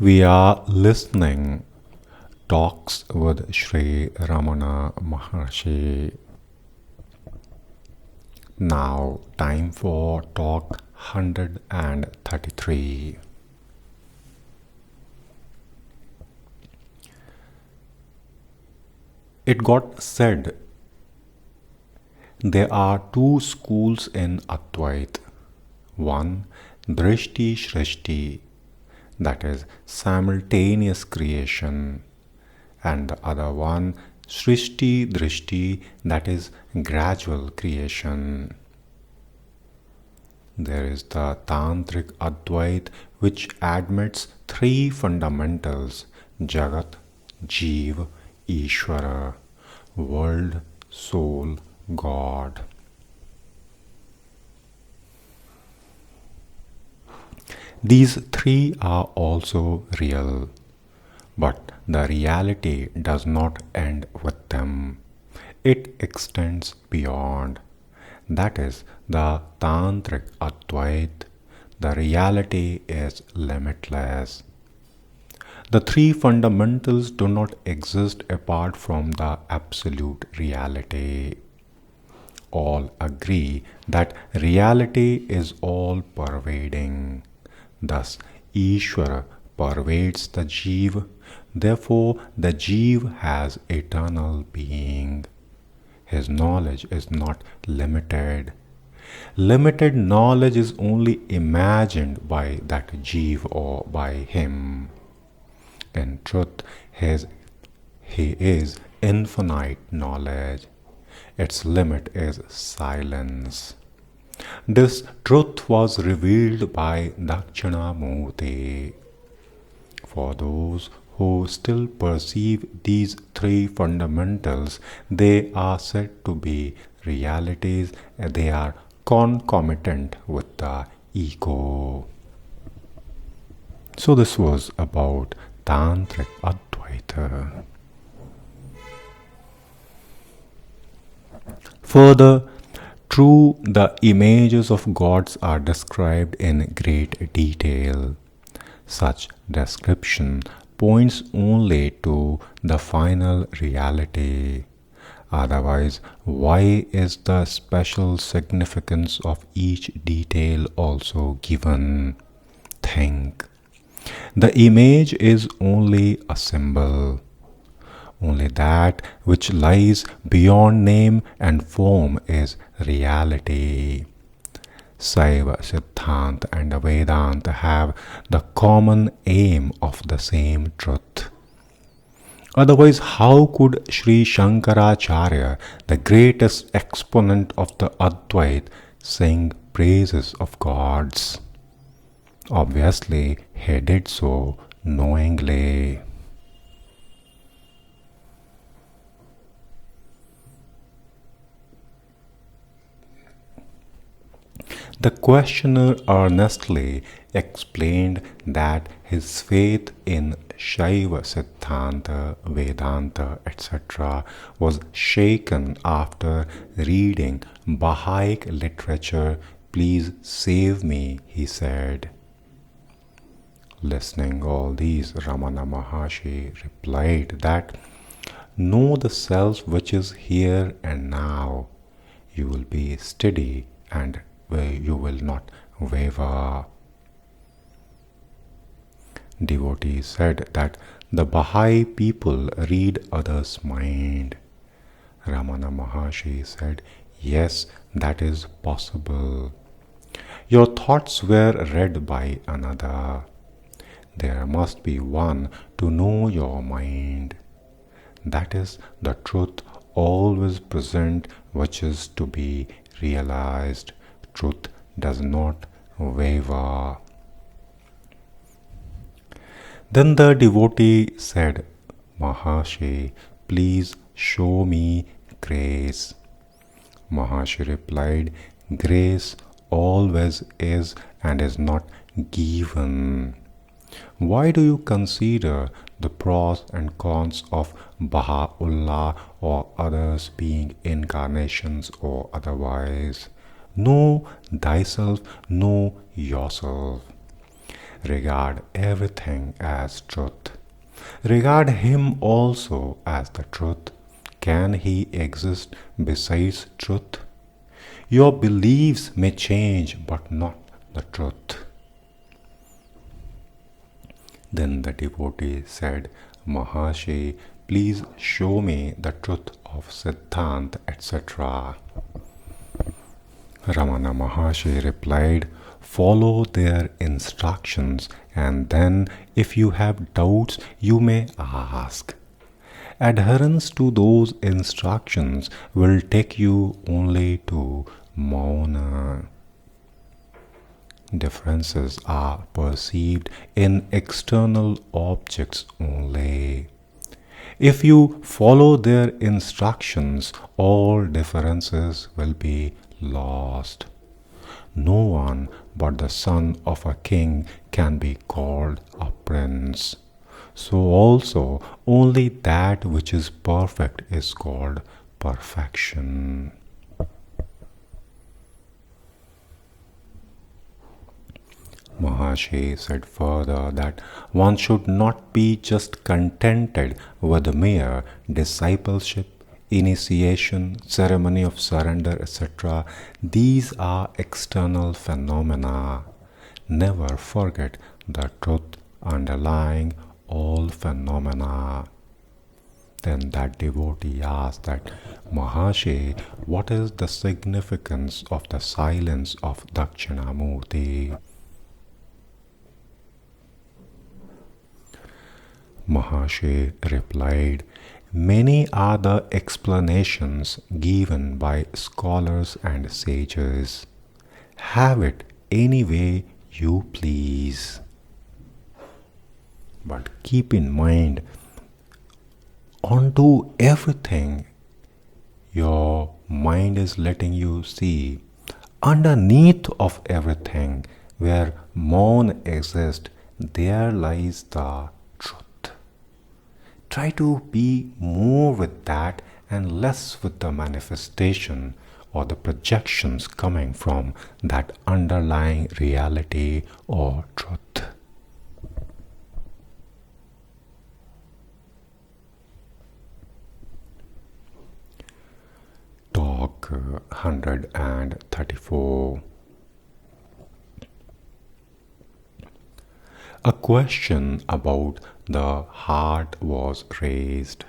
We are listening Talks with Sri Ramana Maharshi. Now, time for talk 133. It got said there are two schools in Advaita. One, Drishti-Srishti, that is simultaneous creation, and the other one, Srishti-Drishti, that is gradual creation. There is the Tantric Advaita, which admits three fundamentals: jagat, jiva, Isvara, world, soul, God. These three are also real, but the reality does not end with them. It extends beyond. That is the Tantric Advaita. The reality is limitless. The three fundamentals do not exist apart from the absolute reality. All agree that reality is all pervading. Thus, Isvara pervades the jiva. Therefore, the jiva has eternal being. His knowledge is not limited. Limited knowledge is only imagined by that jiva or by him. In truth, he is infinite knowledge. Its limit is silence. This truth was revealed by Dakshinamurti. For those who still perceive these three fundamentals, they are said to be realities, and they are concomitant with the ego. So this was about Tantric Advaita. Further, true, the images of gods are described in great detail. Such description points only to the final reality. Otherwise, why is the special significance of each detail also given? Think. The image is only a symbol. Only that which lies beyond name and form is reality. Saiva, Siddhanta and Vedanta have the common aim of the same truth. Otherwise, how could Sri Shankaracharya, the greatest exponent of the Advaita, sing praises of gods? Obviously, he did so knowingly. The questioner earnestly explained that his faith in Shaiva, Siddhanta, Vedanta, etc. was shaken after reading Baha'ic literature. Please save me, he said. Listening all these, Ramana Maharshi replied that, know the self which is here and now. You will be steady and you will not waver. Devotee said that the Baha'i people read others' mind. Ramana Maharshi said, yes, that is possible. Your thoughts were read by another. There must be one to know your mind. That is the truth always present which is to be realized. Truth does not waver. Then the devotee said, Maharshi, please show me grace. Maharshi replied, grace always is and is not given. Why do you consider the pros and cons of Baha'u'llah or others being incarnations or otherwise? Know thyself, know yourself. regard everything as truth. Regard him also as the truth. Can he exist besides truth? Your beliefs may change, but not the truth. Then the devotee said, Maharshi, please show me the truth of Siddhanta, etc. Ramana Maharshi replied, follow their instructions, and then if you have doubts, you may ask. Adherence to those instructions will take you only to Mauna. Differences are perceived in external objects only. If you follow their instructions, all differences will be lost. No one but the son of a king can be called a prince. So also, only that which is perfect is called perfection. Maharshi said further that one should not be just contented with mere discipleship, initiation, ceremony of surrender, etc. These are external phenomena. Never forget the truth underlying all phenomena. Then that devotee asked that, Maharshi, what is the significance of the silence of Dakshinamurti? Maharshi replied, many are the explanations given by scholars and sages. Have it any way you please. But keep in mind, onto everything your mind is letting you see, underneath of everything where Maun exists, there lies the truth. Try to be more with that and less with the manifestation or the projections coming from that underlying reality or truth. Talk 134. A question about the heart was raised.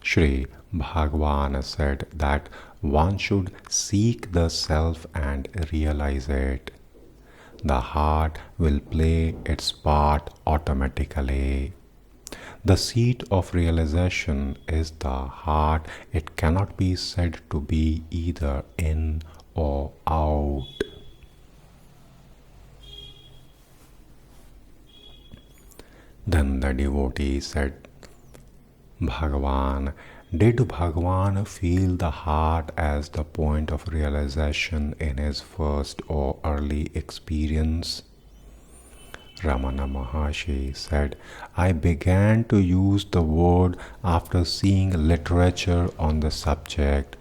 Sri Bhagavan said that one should seek the self and realize it. The heart will play its part automatically. The seat of realization is the heart. It cannot be said to be either in or out. Then the devotee said, Bhagavan, did Bhagavan feel the heart as the point of realization in his first or early experience? Ramana Maharshi said, I began to use the word after seeing literature on the subject.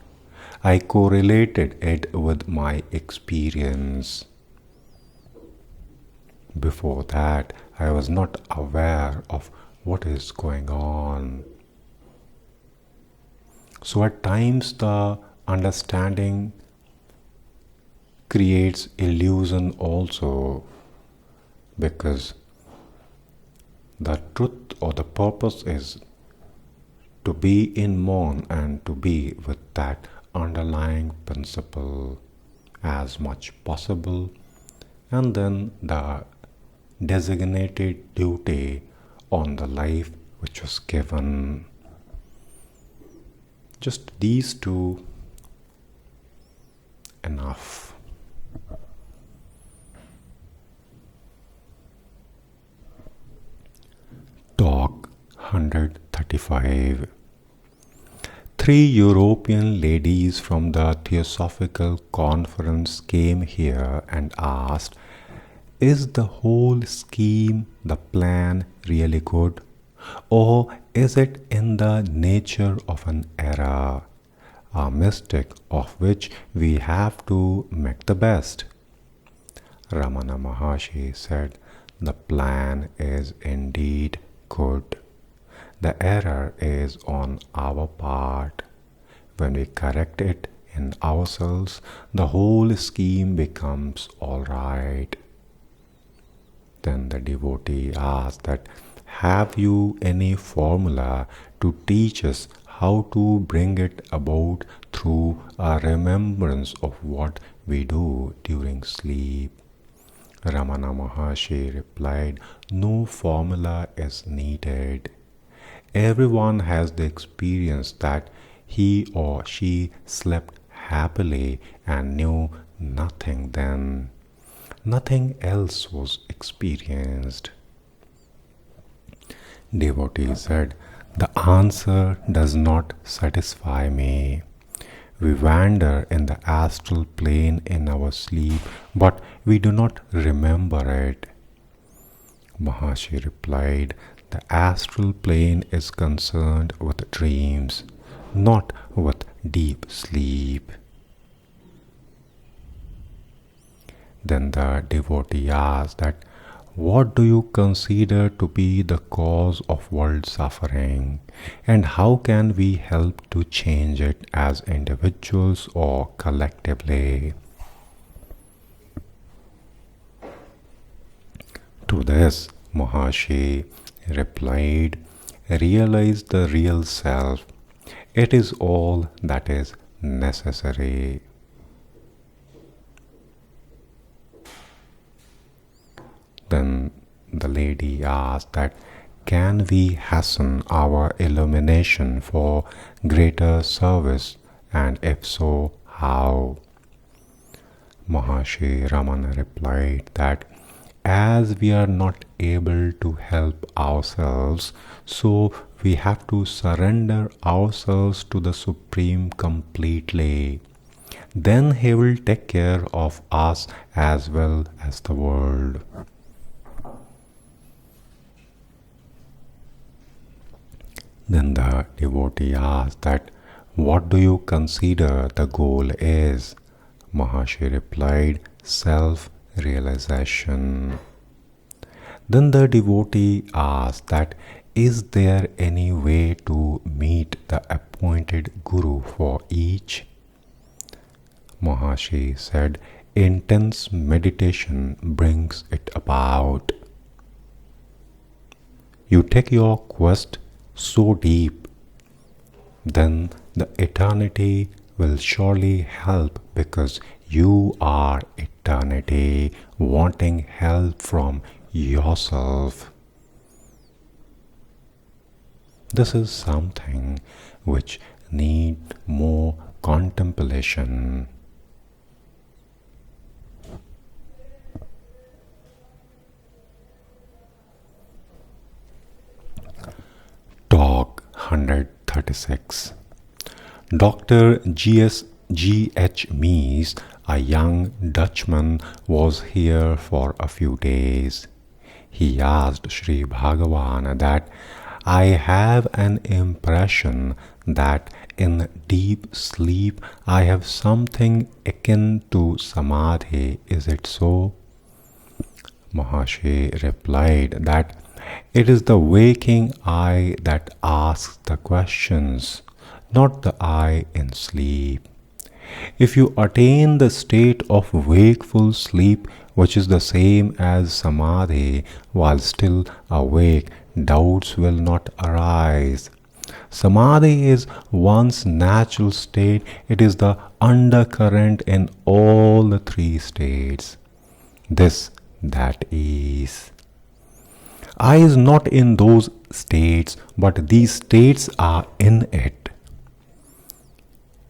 I correlated it with my experience. Before that, I was not aware of what is going on. So at times the understanding creates illusion also, because the truth or the purpose is to be in Mon and to be with that underlying principle as much possible, and then the designated duty on the life which was given. Just these two enough. Talk 135. 3 European ladies from the Theosophical Conference came here and asked, is the whole scheme, the plan, really good? Or is it in the nature of an error, a mistake of which we have to make the best? Ramana Maharshi said, the plan is indeed good. The error is on our part. When we correct it in ourselves, the whole scheme becomes all right. Then the devotee asks that, have you any formula to teach us how to bring it about through a remembrance of what we do during sleep? Ramana Maharshi replied, no formula is needed. Everyone has the experience that he or she slept happily and knew nothing then. Nothing else was experienced. Devotee said, the answer does not satisfy me. We wander in the astral plane in our sleep, but we do not remember it. Maharshi replied, the astral plane is concerned with dreams, not with deep sleep. Then the devotee asked that, what do you consider to be the cause of world suffering, and how can we help to change it as individuals or collectively? To this, Maharshi replied, realize the real self. It is all that is necessary. Then the lady asked that, can we hasten our illumination for greater service, and if so, how? Maharshi Ramana replied that, as we are not able to help ourselves, so we have to surrender ourselves to the Supreme completely. Then He will take care of us as well as the world. Then the devotee asked that, what do you consider the goal is? Maharshi replied, self-realization. Then the devotee asked that, is there any way to meet the appointed guru for each? Maharshi said, intense meditation brings it about. You take your quest so deep, then the eternity will surely help, because you are eternity wanting help from yourself. This is something which needs more contemplation. Talk 136. Dr. G.H. Mies, a young Dutchman, was here for a few days. He asked Sri Bhagavan that, I have an impression that in deep sleep I have something akin to Samadhi. Is it so? Maharshi replied that, it is the waking eye that asks the questions, not the eye in sleep. If you attain the state of wakeful sleep, which is the same as Samadhi, while still awake, doubts will not arise. Samadhi is one's natural state. It is the undercurrent in all the three states. This, that is. I is not in those states, but these states are in it.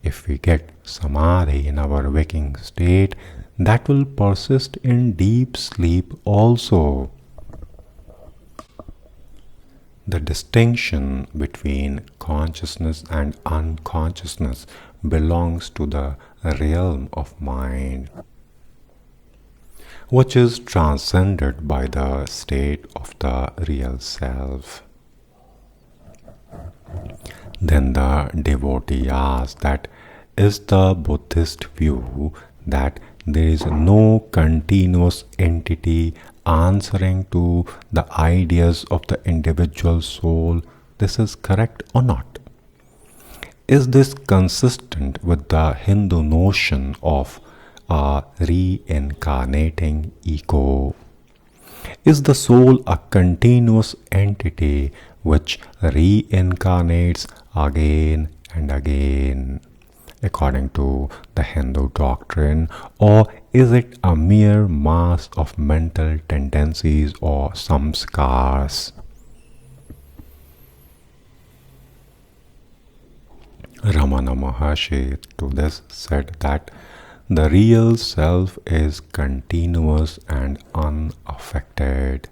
If we get Samadhi in our waking state, that will persist in deep sleep also. The distinction between consciousness and unconsciousness belongs to the realm of mind, which is transcended by the state of the real self. Then the devotee asks that, is the Buddhist view that there is no continuous entity answering to the ideas of the individual soul, this is correct or not? Is this consistent with the Hindu notion of a reincarnating ego? Is the soul a continuous entity which reincarnates again and again, according to the Hindu doctrine, or is it a mere mass of mental tendencies or samskars? Ramana Maharshi to this said that the real self is continuous and unaffected.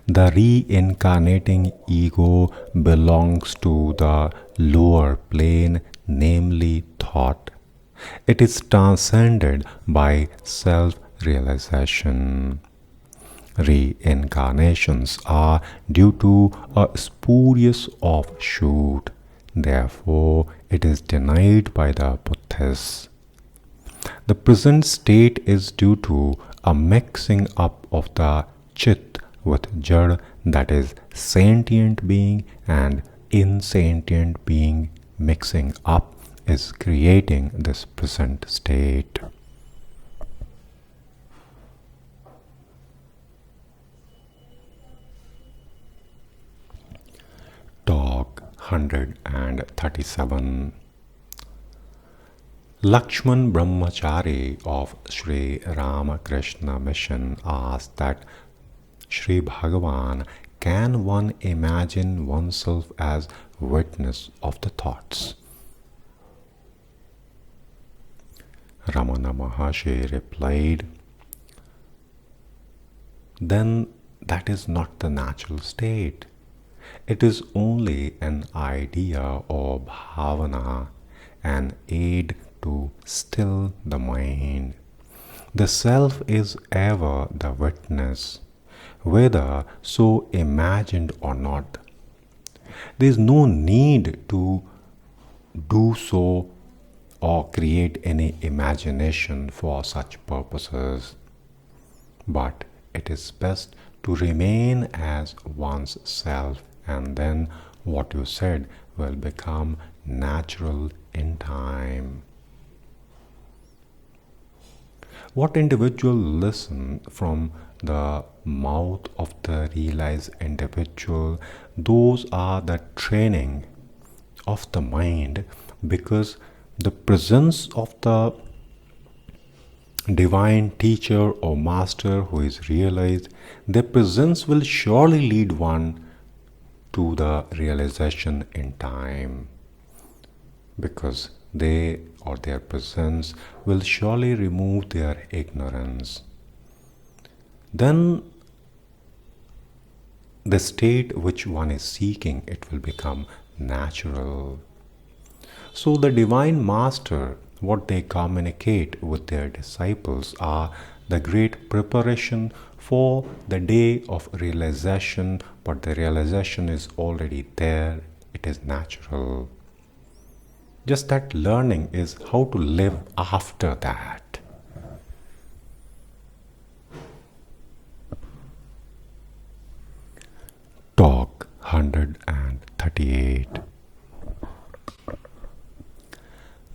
The reincarnating ego belongs to the lower plane, namely thought. It is transcended by self-realization. Reincarnations are due to a spurious offshoot. Therefore, it is denied by the Buddhists. The present state is due to a mixing up of the chit with jad, that is, sentient being and insentient being mixing up is creating this present state. Talk 137. Lakshman Brahmachari of Sri Ramakrishna Mission asked that Sri Bhagavan, can one imagine oneself as witness of the thoughts? Ramana Maharshi replied, then that is not the natural state. It is only an idea or bhavana, an aid to still the mind. The self is ever the witness, whether so imagined or not. There is no need to do so or create any imagination for such purposes. But it is best to remain as one's self, and then what you said will become natural in time. What individual listen from the mouth of the realized individual, those are the training of the mind, because the presence of the divine teacher or master who is realized, their presence will surely lead one to the realization in time, because they or their presence will surely remove their ignorance. Then the state which one is seeking, it will become natural. So the divine master, what they communicate with their disciples are the great preparation for the day of realization, but the realization is already there, it is natural. Just that learning is how to live after that. Talk 138.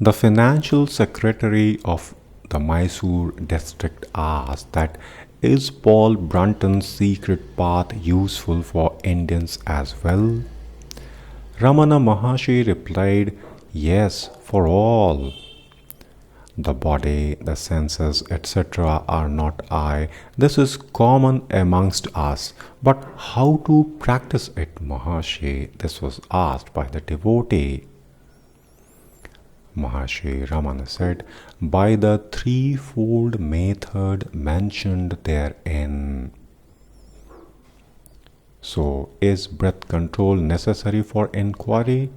The financial secretary of the Mysore district asked that, is Paul Brunton's secret path useful for Indians as well? Ramana Maharshi replied, yes, for all. The body, the senses, etc. are not I. This is common amongst us. But how to practice it, Maharshi? This was asked by the devotee. Maharshi Ramana said, by the threefold method mentioned therein. So, is breath control necessary for inquiry?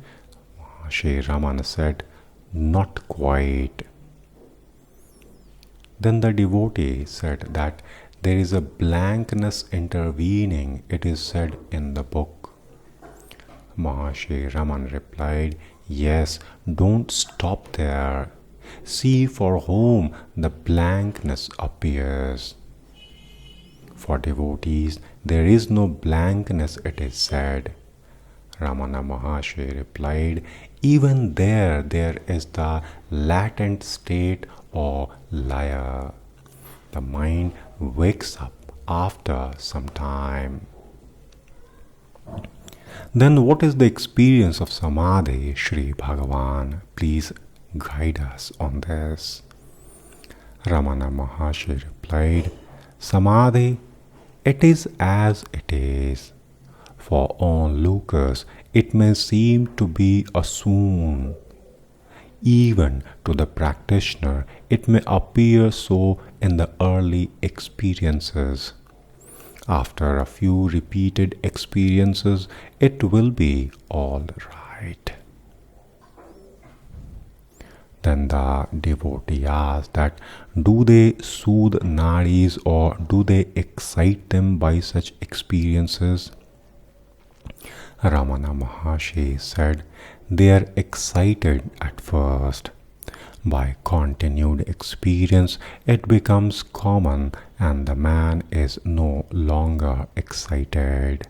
Maharshi Ramana said, not quite. Then the devotee said that there is a blankness intervening, it is said in the book. Maharshi Raman replied, yes, don't stop there. See for whom the blankness appears. For devotees, there is no blankness, it is said. Ramana Maharshi replied, even there is the latent state or laya. The mind wakes up after some time. Then what is the experience of Samadhi, Sri Bhagavan? Please guide us on this. Ramana Maharshi replied, Samadhi, it is as it is. For onlookers, it may seem to be a swoon. Even to the practitioner, it may appear so in the early experiences. After a few repeated experiences, it will be all right. Then the devotee asks that, do they soothe nadis or do they excite them by such experiences? Ramana Maharshi said, they are excited at first. By continued experience, it becomes common and the man is no longer excited.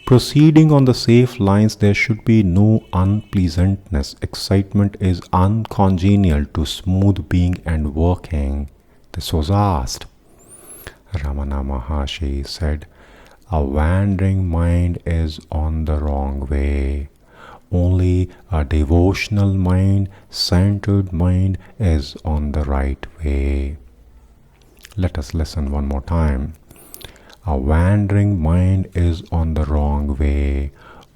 Proceeding on the safe lines, there should be no unpleasantness. Excitement is uncongenial to smooth being and working. This was asked. Ramana Maharshi said, a wandering mind is on the wrong way. Only a devotional mind, centered mind is on the right way. Let us listen one more time. A wandering mind is on the wrong way.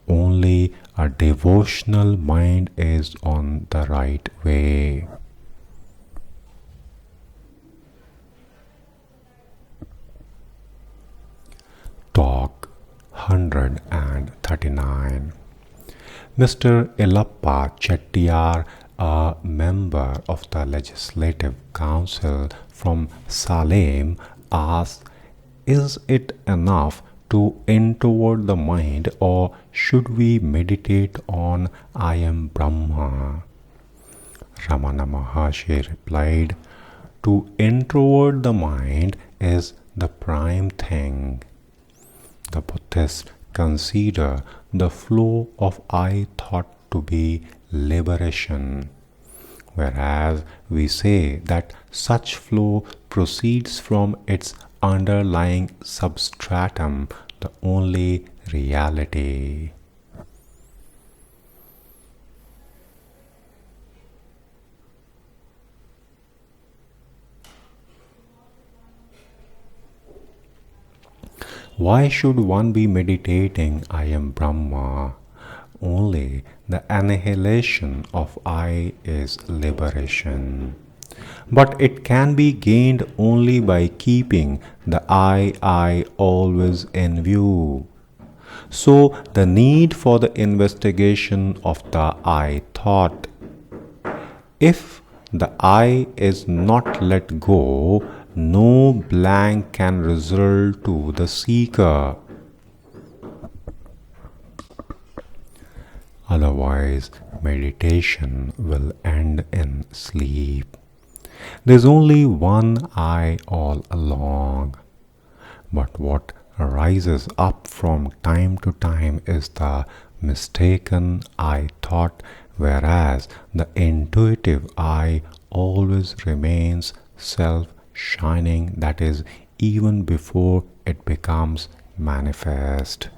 Only a devotional mind is on the right way. Talk 139. Mr. Elappa Chettiar, a member of the Legislative Council from Salem, asked, is it enough to introvert the mind or should we meditate on I am Brahma? Ramana Maharshi replied, to introvert the mind is the prime thing. The Buddhists consider the flow of I thought to be liberation, whereas we say that such flow proceeds from its underlying substratum, the only reality. Why should one be meditating I am Brahma? Only the annihilation of I is liberation. But it can be gained only by keeping the I always in view. So the need for the investigation of the I thought. If the I is not let go, no blank can result to the seeker. Otherwise, meditation will end in sleep. There is only one I all along. But what arises up from time to time is the mistaken I thought, whereas the intuitive I always remains self-shining, that is, even before it becomes manifest.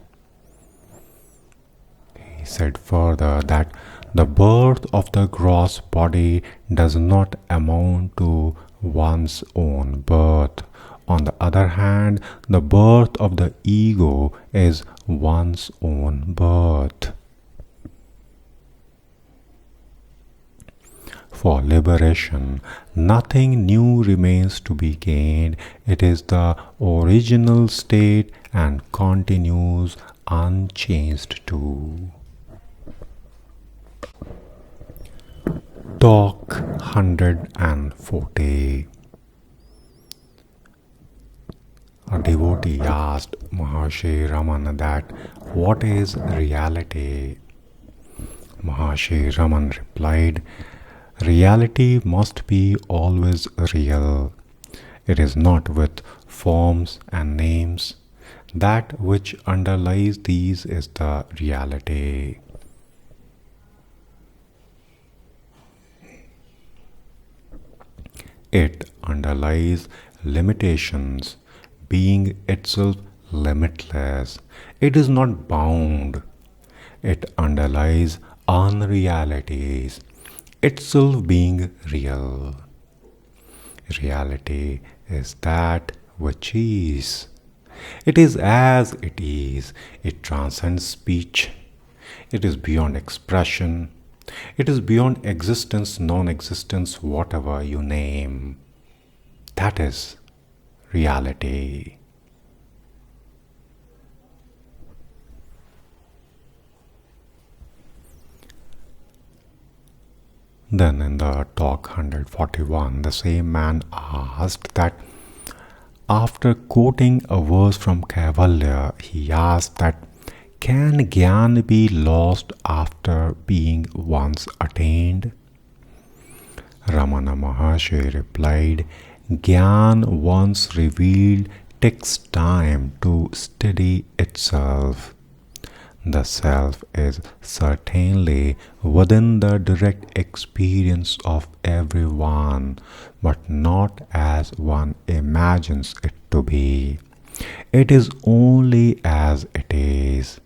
He said further that the birth of the gross body does not amount to one's own birth. On the other hand, the birth of the ego is one's own birth. For liberation, nothing new remains to be gained. It is the original state and continues unchanged too. Talk 140. A devotee asked Maharshi Ramana that, what is reality? Maharshi Raman replied, reality must be always real. It is not with forms and names. That which underlies these is the reality. It underlies limitations, being itself limitless. It is not bound. It underlies unrealities, itself being real. Reality is that which is. It is as it is. It transcends speech. It is beyond expression. It is beyond existence, non existence, whatever you name. That is reality. Then in the talk 141, the same man asked that after quoting a verse from Kaivalya, he asked that can Gyan be lost after being once attained? Ramana Maharshi replied, Gyan once revealed takes time to steady itself. The self is certainly within the direct experience of everyone, but not as one imagines it to be. It is only as it is.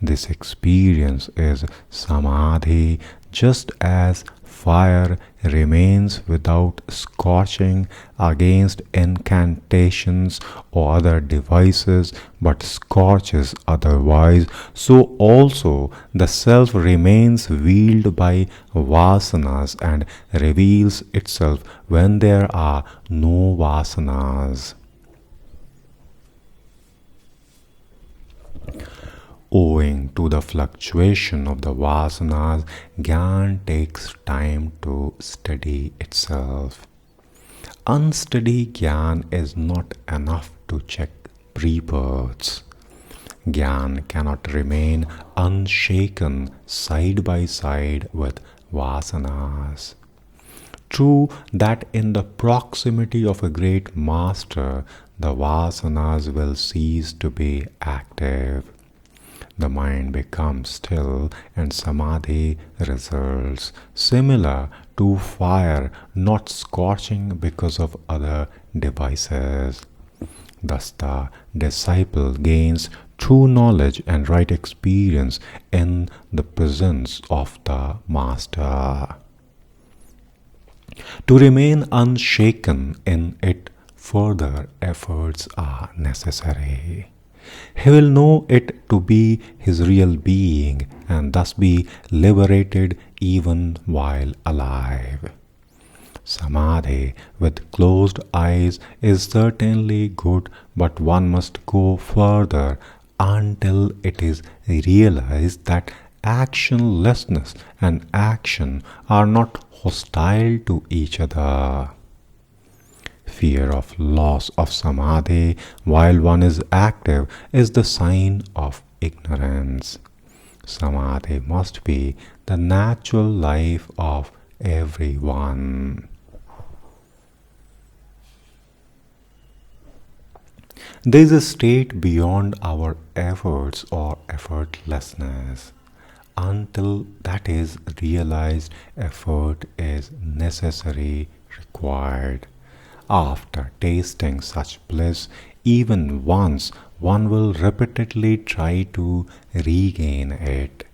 This experience is samadhi, just as fire remains without scorching against incantations or other devices, but scorches otherwise, so also the self remains veiled by vasanas and reveals itself when there are no vasanas. Owing to the fluctuation of the vasanas, Gyan takes time to steady itself. Unsteady Gyan is not enough to check rebirths. Gyan cannot remain unshaken side by side with vasanas. True that in the proximity of a great master, the vasanas will cease to be active. The mind becomes still and samadhi results, similar to fire not scorching because of other devices. Thus the disciple gains true knowledge and right experience in the presence of the master. To remain unshaken in it, further efforts are necessary. He will know it to be his real being and thus be liberated even while alive. Samadhi with closed eyes is certainly good, but one must go further until it is realized that actionlessness and action are not hostile to each other. Fear of loss of samadhi while one is active is the sign of ignorance. Samadhi must be the natural life of everyone. There is a state beyond our efforts or effortlessness. Until that is realized, effort is necessary, required. After tasting such bliss, even once, one will repeatedly try to regain it.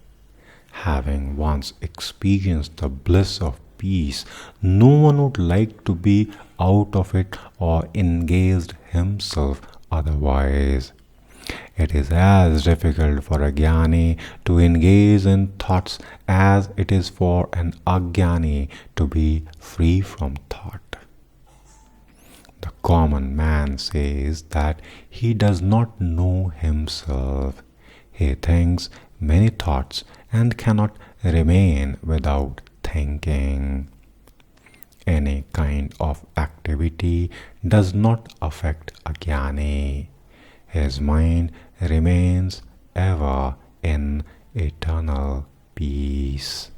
Having once experienced the bliss of peace, no one would like to be out of it or engaged himself otherwise. It is as difficult for a jnani to engage in thoughts as it is for an ajnani to be free from thought. The common man says that he does not know himself. He thinks many thoughts and cannot remain without thinking. Any kind of activity does not affect a jnani. His mind remains ever in eternal peace.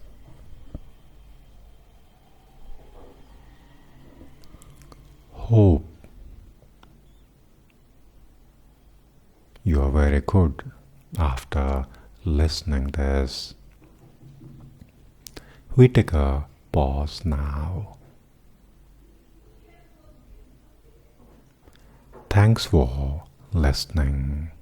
Hope You are very good after listening this. We take a pause now. Thanks for listening.